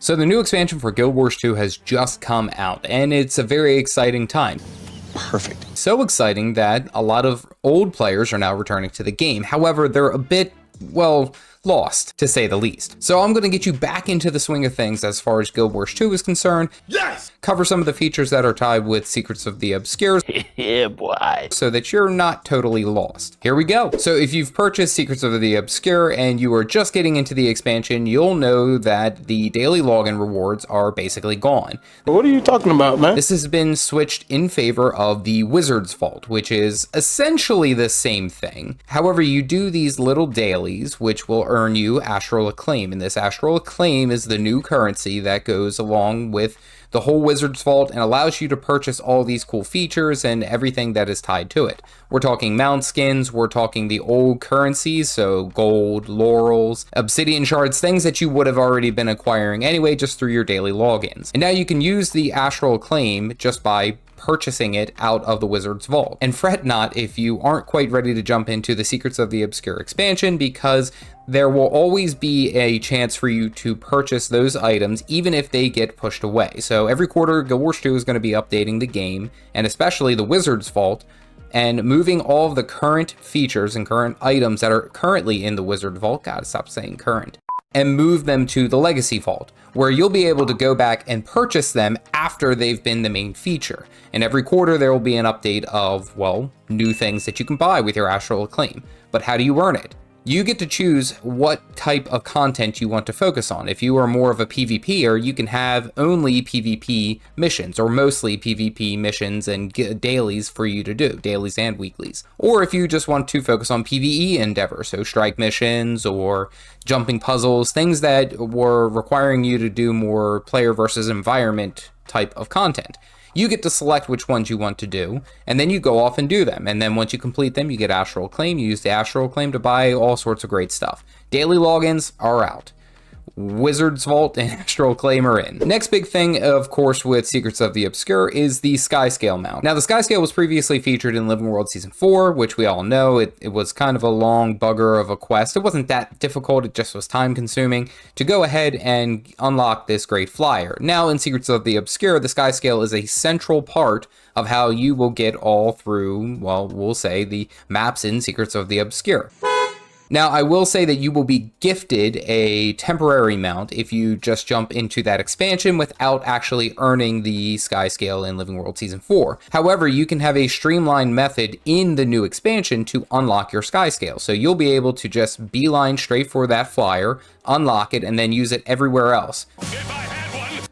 So the new expansion for Guild Wars 2 has just come out, and it's a very exciting time. Perfect. So exciting that a lot of old players are now returning to the game. However, they're a bit, well, lost, to say the least. So I'm going to get you back into the swing of things as far as Guild Wars 2 is concerned. Yes! Cover some of the features that are tied with Secrets of the Obscure. Yeah, boy. So that you're not totally lost. Here we go. So if you've purchased Secrets of the Obscure and you are just getting into the expansion, you'll know that the daily login rewards are basically gone. What are you talking about, man? This has been switched in favor of the Wizard's Vault, which is essentially the same thing. However, you do these little dailies, which will earn you Astral Acclaim, and this Astral Acclaim is the new currency that goes along with the whole Wizard's Vault and allows you to purchase all these cool features and everything that is tied to it. We're talking mount skins, we're talking the old currencies, so gold, laurels, obsidian shards, things that you would have already been acquiring anyway just through your daily logins. And now you can use the Astral Acclaim just by purchasing it out of the Wizard's Vault. And fret not if you aren't quite ready to jump into the Secrets of the Obscure expansion, because there will always be a chance for you to purchase those items even if they get pushed away. So every quarter, Guild Wars 2 is going to be updating the game, and especially the Wizard's Vault, and moving all of the current features and current items that are currently in the Wizard Vault, gotta stop saying current, and move them to the Legacy Vault, where you'll be able to go back and purchase them after they've been the main feature. And every quarter there will be an update of, well, new things that you can buy with your Astral Acclaim. But how do you earn it? You get to choose what type of content you want to focus on. If you are more of a PvPer, you can have only PvP missions, or mostly PvP missions and dailies for you to do, dailies and weeklies. Or if you just want to focus on PvE endeavor, so strike missions or jumping puzzles, things that were requiring you to do more player versus environment type of content. You get to select which ones you want to do, and then you go off and do them. And then once you complete them, you get Astral Acclaim. You use the Astral Acclaim to buy all sorts of great stuff. Daily logins are out. Wizard's Vault and Astral Acclaim are in. Next big thing, of course, with Secrets of the Obscure is the Skyscale mount. Now, the Skyscale was previously featured in Living World Season 4, which we all know. It was kind of a long bugger of a quest. It wasn't that difficult, it just was time consuming to go ahead and unlock this great flyer. Now, in Secrets of the Obscure, the Skyscale is a central part of how you will get all through, well, we'll say, the maps in Secrets of the Obscure. Now, I will say that you will be gifted a temporary mount if you just jump into that expansion without actually earning the Skyscale in Living World Season 4. However, you can have a streamlined method in the new expansion to unlock your Skyscale. So you'll be able to just beeline straight for that flyer, unlock it, and then use it everywhere else.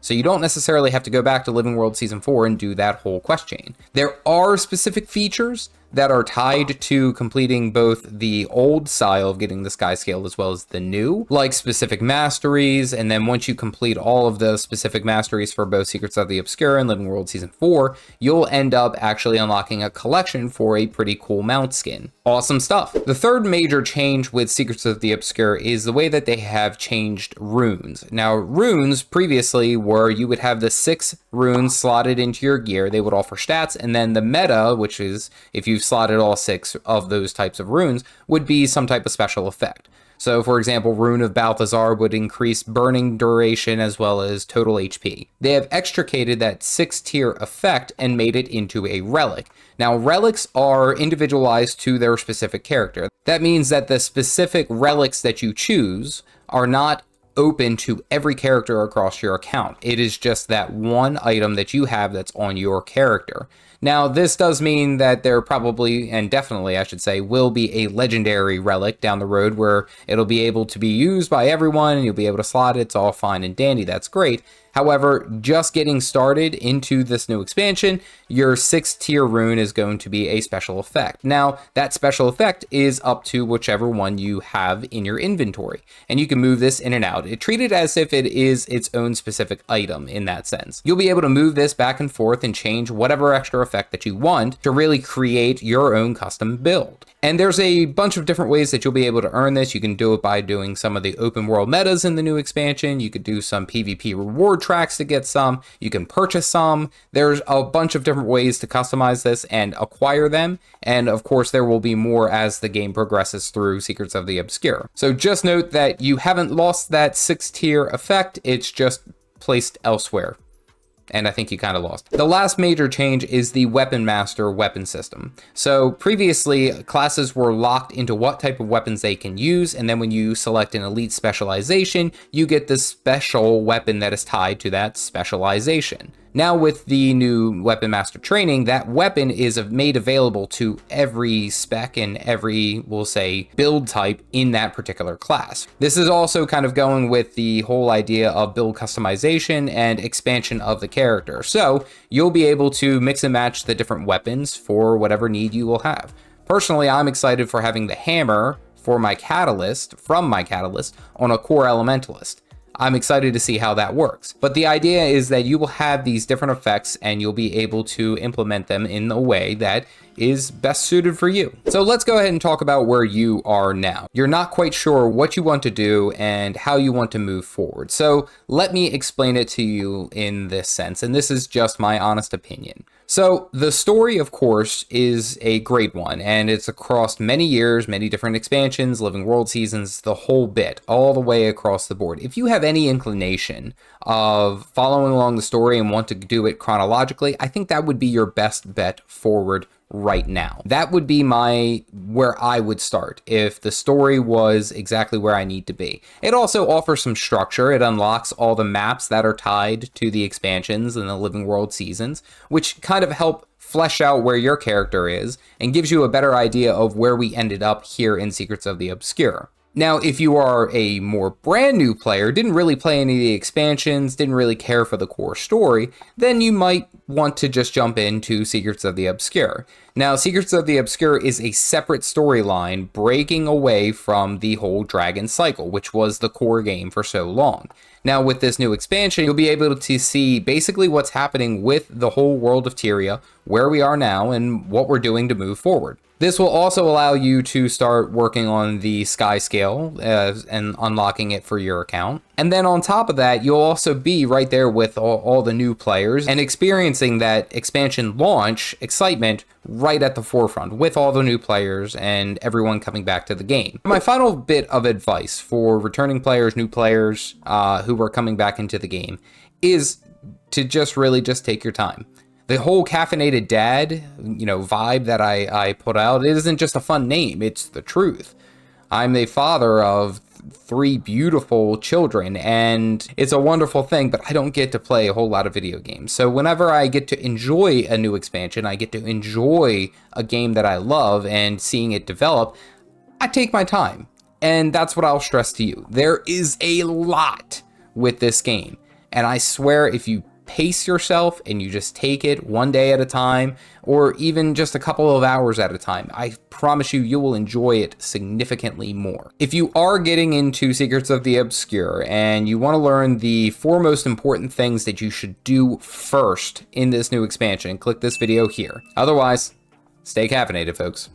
So you don't necessarily have to go back to Living World Season 4 and do that whole quest chain. There are specific features that are tied to completing both the old style of getting the Skyscale as well as the new, like specific masteries, and then once you complete all of the specific masteries for both Secrets of the Obscure and Living World Season 4, you'll end up actually unlocking a collection for a pretty cool mount skin. Awesome stuff. The third major change with Secrets of the Obscure is the way that they have changed runes. Now, runes previously were you would have the 6 runes slotted into your gear. They would offer stats, and then the meta, which is if you've slotted all 6 of those types of runes, would be some type of special effect. So, for example, Rune of Balthazar would increase burning duration as well as total HP. They have extricated that 6-tier effect and made it into a relic. Now, relics are individualized to their specific character. That means that the specific relics that you choose are not open to every character across your account. It is just that one item that you have that's on your character. Now, this does mean that there probably, and definitely I should say, will be a legendary relic down the road where it'll be able to be used by everyone and you'll be able to slot it. It's all fine and dandy. That's great. However, just getting started into this new expansion, your 6-tier rune is going to be a special effect. Now, that special effect is up to whichever one you have in your inventory, and you can move this in and out. Treat it as if it is its own specific item in that sense. You'll be able to move this back and forth and change whatever extra effect that you want to really create your own custom build. And there's a bunch of different ways that you'll be able to earn this. You can do it by doing some of the open world metas in the new expansion. You could do some PvP reward tracks to get some. You can purchase some. There's a bunch of different ways to customize this and acquire them. And of course, there will be more as the game progresses through Secrets of the Obscure. So just note that you haven't lost that 6-tier effect. It's just placed elsewhere. And I think you kind of lost. The last major change is the Weapon Master weapon system. So previously, classes were locked into what type of weapons they can use, and then when you select an elite specialization, you get the special weapon that is tied to that specialization. Now with the new Weapon Master training, that weapon is made available to every spec and every, we'll say, build type in that particular class. This is also kind of going with the whole idea of build customization and expansion of the character. So you'll be able to mix and match the different weapons for whatever need you will have. Personally, I'm excited for having the hammer from my catalyst on a core elementalist. I'm excited to see how that works. But the idea is that you will have these different effects and you'll be able to implement them in a way that is best suited for you. So let's go ahead and talk about where you are now. You're not quite sure what you want to do and how you want to move forward. So let me explain it to you in this sense, and this is just my honest opinion. So the story, of course, is a great one, and it's across many years, many different expansions, living world seasons, the whole bit, all the way across the board. If you have any inclination of following along the story and want to do it chronologically, I think that would be your best bet forward right now. That would be where I would start if the story was exactly where I need to be. It also offers some structure. It unlocks all the maps that are tied to the expansions and the living world seasons, which kind of help flesh out where your character is and gives you a better idea of where we ended up here in Secrets of the Obscure. Now, if you are a more brand new player, didn't really play any of the expansions, didn't really care for the core story, then you might want to just jump into Secrets of the Obscure. Now, Secrets of the Obscure is a separate storyline breaking away from the whole dragon cycle, which was the core game for so long. Now, with this new expansion, you'll be able to see basically what's happening with the whole world of Tyria, where we are now, and what we're doing to move forward. This will also allow you to start working on the sky scale and unlocking it for your account. And then on top of that, you'll also be right there with all the new players and experiencing that expansion launch excitement right at the forefront with all the new players and everyone coming back to the game. My final bit of advice for returning players, new players who are coming back into the game is to just take your time. The whole Caffeinated Dad, vibe that I put out, it isn't just a fun name, it's the truth. I'm a father of 3 beautiful children, and it's a wonderful thing, but I don't get to play a whole lot of video games. So whenever I get to enjoy a new expansion, I get to enjoy a game that I love and seeing it develop, I take my time. And that's what I'll stress to you. There is a lot with this game, and I swear if you pace yourself and you just take it one day at a time or even just a couple of hours at a time, I promise you will enjoy it significantly more. If you are getting into Secrets of the Obscure and you want to learn the 4 most important things that you should do first in this new expansion, click this video here. Otherwise, stay caffeinated, folks.